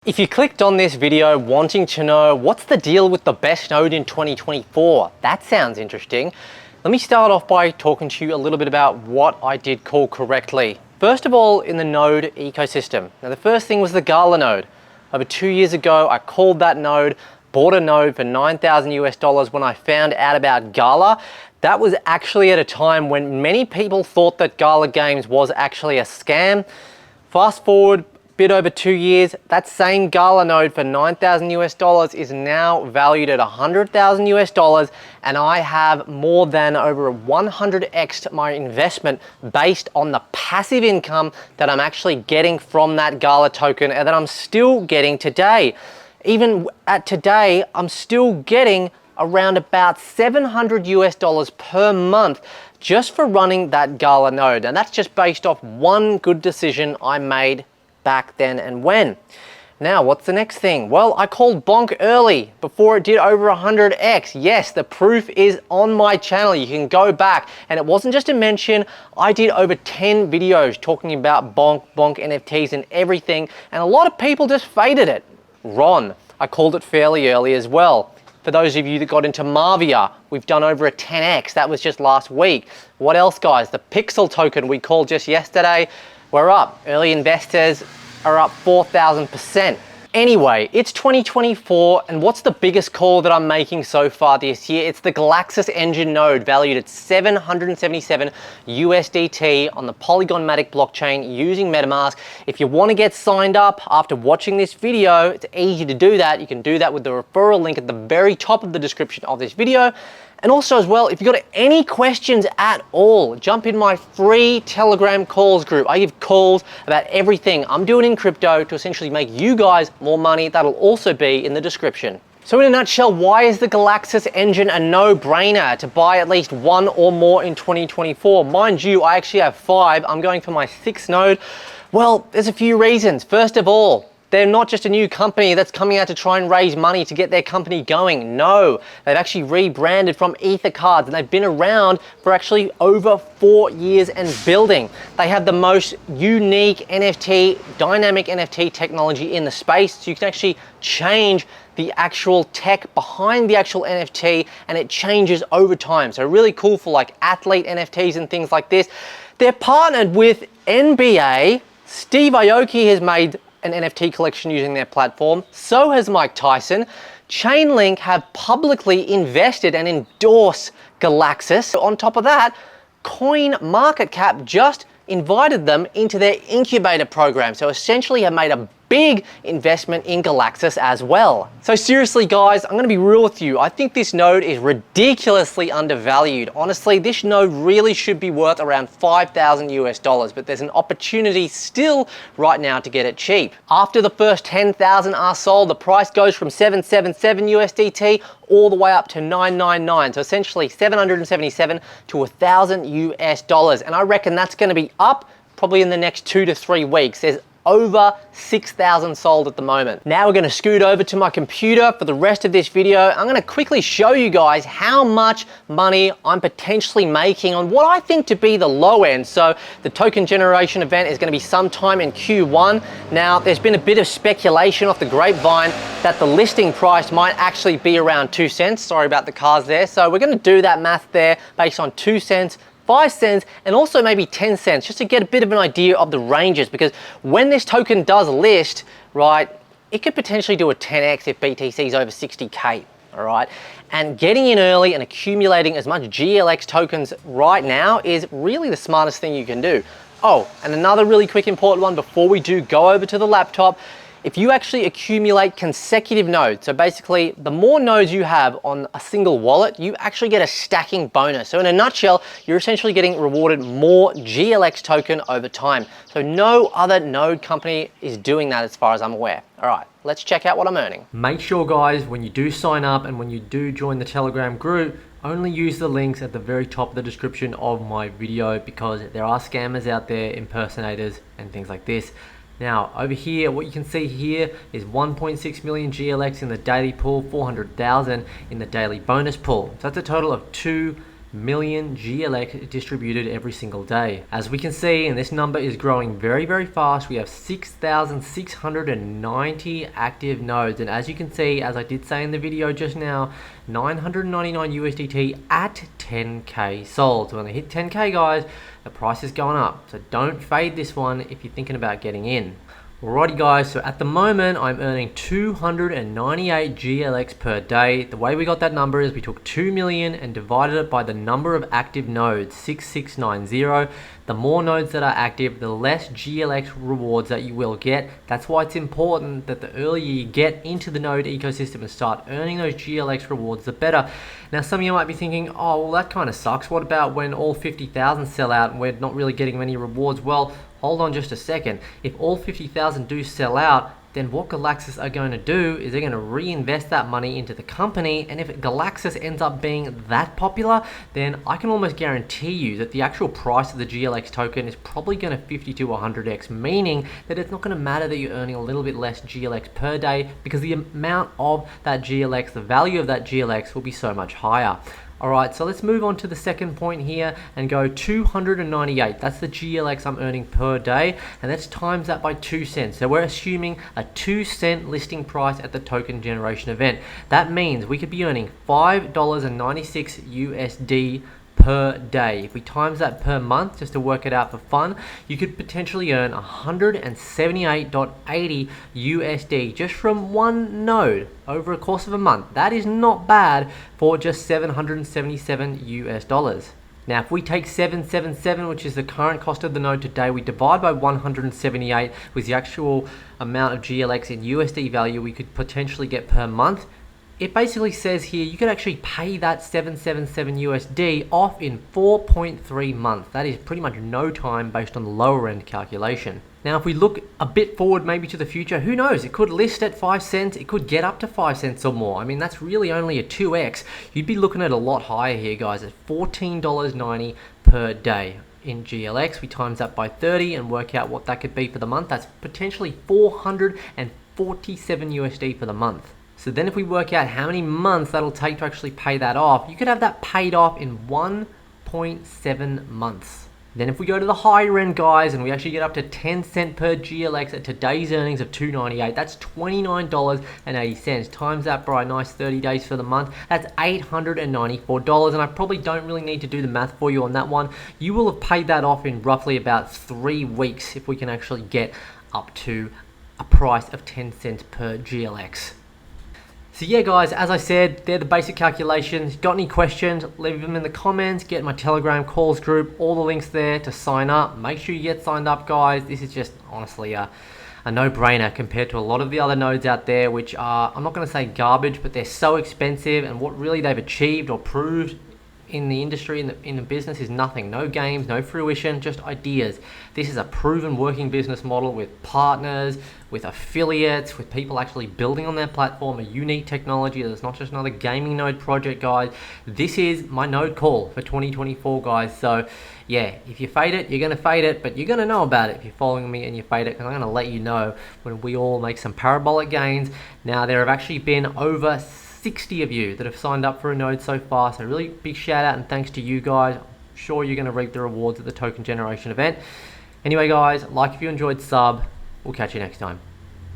If you clicked on this video wanting to know what's the deal with the best node in 2024, that sounds interesting. Let me start off by talking to you a little bit about what I did call correctly. First of all, in the node ecosystem. Now the first thing was the Gala node. Over 2 years ago, I called that node, bought a node for $9,000 when I found out about Gala. That was actually at a time when many people thought that Gala Games was actually a scam. Fast forward bit over 2 years, that same Gala node for $9,000 is now valued at $100,000, and I have more than over 100x my investment based on the passive income that I'm actually getting from that Gala token and that I'm still getting today. Even at today, I'm still getting around about $700 per month just for running that Gala node, and that's just based off one good decision I made back then and when. Now, what's the next thing? Well, I called Bonk early before it did over 100x. Yes, the proof is on my channel. You can go back, and it wasn't just a mention. I did over 10 videos talking about Bonk NFTs and everything, and a lot of people just faded it. Ron, I called it fairly early as well. For those of you that got into Marvia, we've done over a 10x. That was just last week. What else, guys? The Pixel token we called just yesterday. We're up. Early investors are up 4,000%. Anyway, it's 2024, and what's the biggest call that I'm making so far this year? It's the Galaxis engine node valued at 777 USDT on the Polygon-matic blockchain using MetaMask. If you want to get signed up after watching this video, it's easy to do that. You can do that with the referral link at the very top of the description of this video. And also as well, if you've got any questions at all, jump in my free Telegram calls group. I give calls about everything I'm doing in crypto to essentially make you guys more money. That'll also be in the description. So in a nutshell, why is the Galaxis engine a no-brainer to buy at least one or more in 2024? Mind you, I actually have 5. I'm going for my 6th node. Well, there's a few reasons. First of all, they're not just a new company that's coming out to try and raise money to get their company going. No, they've actually rebranded from Ether cards, and they've been around for actually over 4 years and building. They have the most unique NFT, dynamic NFT technology in the space, so you can actually change the actual tech behind the actual NFT, and it changes over time. So really cool for like athlete NFTs and things like this. They're partnered with NBA. Steve Aoki has made an NFT collection using their platform. So has Mike Tyson. Chainlink have publicly invested and endorsed Galaxis. On top of that, CoinMarketCap just invited them into their incubator program. So essentially have made a big investment in Galaxis as well. So seriously guys, I'm gonna be real with you. I think this node is ridiculously undervalued. Honestly, this node really should be worth around $5,000, but there's an opportunity still right now to get it cheap. After the first 10,000 are sold, the price goes from 777 USDT all the way up to 999. So essentially 777 to $1,000. And I reckon that's gonna be up probably in the next 2 to 3 weeks. There's over 6,000 sold at the moment. Now we're gonna scoot over to my computer for the rest of this video. I'm gonna quickly show you guys how much money I'm potentially making on what I think to be the low end. So the token generation event is gonna be sometime in Q1. Now there's been a bit of speculation off the grapevine that the listing price might actually be around 2 cents. Sorry about the cars there. So we're gonna do that math there based on 2 cents, 5 cents, and also maybe 10 cents, just to get a bit of an idea of the ranges, because when this token does list, right, it could potentially do a 10x if BTC is over 60K, all right? And getting in early and accumulating as much GLX tokens right now is really the smartest thing you can do. Oh, and another really quick important one before we do go over to the laptop. If you actually accumulate consecutive nodes, so basically the more nodes you have on a single wallet, you actually get a stacking bonus. So in a nutshell, you're essentially getting rewarded more GLX token over time. So no other node company is doing that as far as I'm aware. All right, let's check out what I'm earning. Make sure guys, when you do sign up and when you do join the Telegram group, only use the links at the very top of the description of my video, because there are scammers out there, impersonators and things like this. Now over here, what you can see here is 1.6 million GLX in the daily pool, 400,000 in the daily bonus pool. So that's a total of 2 million GLX distributed every single day. As we can see, and this number is growing very, very fast, we have 6,690 active nodes. And as you can see, as I did say in the video just now, 999 USDT at 10K sold. So when they hit 10K, guys, the price is going up. So don't fade this one if you're thinking about getting in. Alrighty guys, so at the moment I'm earning 298 GLX per day. The way we got that number is we took 2 million and divided it by the number of active nodes, 6690. The more nodes that are active, the less GLX rewards that you will get. That's why it's important that the earlier you get into the node ecosystem and start earning those GLX rewards, the better. Now some of you might be thinking, oh well, that kind of sucks. What about when all 50,000 sell out and we're not really getting many rewards? Well, hold on just a second. If all 50,000 do sell out, then what Galaxis are going to do is they're going to reinvest that money into the company. And if Galaxis ends up being that popular, then I can almost guarantee you that the actual price of the GLX token is probably going to 50 to 100x, meaning that it's not going to matter that you're earning a little bit less GLX per day, because the amount of that GLX, the value of that GLX will be so much higher. Alright, so let's move on to the second point here and go 298. That's the GLX I'm earning per day, and let's times that by 2 cents. So we're assuming a 2-cent listing price at the token generation event. That means we could be earning $5.96 USD per day. If we times that per month, just to work it out for fun, you could potentially earn 178.80 USD just from one node over a course of a month. That is not bad for just 777 US dollars. Now, if we take 777, which is the current cost of the node today, we divide by 178 with the actual amount of GLX in USD value we could potentially get per month. It basically says here you could actually pay that 777 USD off in 4.3 months. That is pretty much no time based on the lower end calculation. Now, if we look a bit forward maybe to the future, who knows? It could list at 5 cents. It could get up to 5 cents or more. I mean, that's really only a 2x. You'd be looking at a lot higher here, guys, at $14.90 per day. In GLX, we times that by 30 and work out what that could be for the month. That's potentially 447 USD for the month. So then if we work out how many months that'll take to actually pay that off, you could have that paid off in 1.7 months. Then if we go to the higher end, guys, and we actually get up to 10 cent per GLX at today's earnings of 298, that's $29.80. Times that by a nice 30 days for the month, that's $894. And I probably don't really need to do the math for you on that one. You will have paid that off in roughly about 3 weeks if we can actually get up to a price of 10 cents per GLX. So yeah guys, as I said, they're the basic calculations. Got any questions, leave them in the comments, get my Telegram calls group, all the links there to sign up. Make sure you get signed up, guys. This is just honestly a no-brainer compared to a lot of the other nodes out there, which are, I'm not going to say garbage, but they're so expensive, and what really they've achieved or proved in the industry, in the business, is nothing. No games, no fruition, just ideas. This is a proven working business model with partners, with affiliates, with people actually building on their platform a unique technology. It's not just another gaming node project, guys. This is my node call for 2024, guys. So yeah, if you fade it, you're going to fade it, but you're going to know about it if you're following me and you fade it, because I'm going to let you know when we all make some parabolic gains. Now, there have actually been over 60 of you that have signed up for a node so far, so really big shout out and thanks to you guys. I'm sure you're going to reap the rewards at the token generation event. Anyway guys, like if you enjoyed, sub. We'll catch you next time.